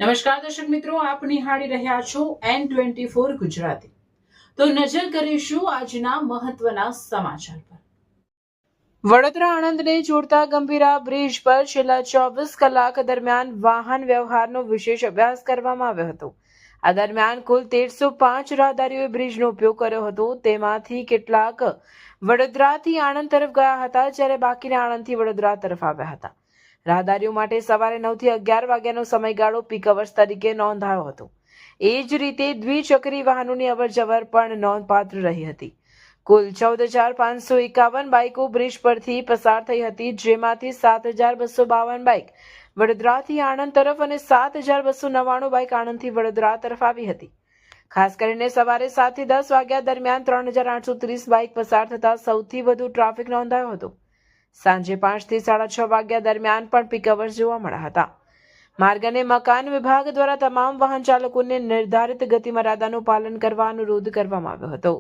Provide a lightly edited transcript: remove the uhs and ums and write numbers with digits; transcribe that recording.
નમસ્કાર દર્શક મિત્રો, આપ નિહાળી રહ્યા છો N24 ગુજરાતી। તો નજર કરીશું આજના મહત્વના સમાચાર પર। વડોદરા આણંદને જોડતા ગંભીરા બ્રિજ પર છેલ્લા 24 કલાક દરમિયાન વાહન વ્યવહારનો વિશેષ અભ્યાસ કરવામાં આવ્યો હતો। આ દરમિયાન કુલ 1305 રાહદારીઓએ બ્રિજનો ઉપયોગ કર્યો હતો। તેમાંથી કેટલાક વડોદરાથી આણંદ તરફ ગયા હતા, જ્યારે બાકીના આણંદથી વડોદરા તરફ આવ્યા હતા। રાહદારીઓ માટે સવારે 9 થી 11 વાગ્યાનો સમયગાળો પીક અવર્સ તરીકે નોંધાયો હતો। એ જ રીતે દ્વિચક્રી વાહનોની અવરજવર પણ નોંધપાત્ર રહી હતી। કુલ 14,551 બાઇકો બ્રિજ પરથી પસાર થઈ હતી, જેમાંથી 7,252 બાઇક વડોદરાથી આણંદ તરફ અને 7,299 બાઇક આણંદથી વડોદરા તરફ આવી હતી। ખાસ કરીને સવારે 7 થી 10 વાગ્યા દરમિયાન 3,830 બાઇક પસાર થતા સૌથી વધુ ટ્રાફિક નોંધાયો હતો। સાંજે 5 થી 6:30 વાગ્યા દરમિયાન પણ પીક અવર્સ જોવા મળ્યા હતા। માર્ગ અને મકાન વિભાગ દ્વારા તમામ વાહન ચાલકોને નિર્ધારિત ગતિ મર્યાદાનું પાલન કરવા અનુરોધ કરવામાં આવ્યો હતો।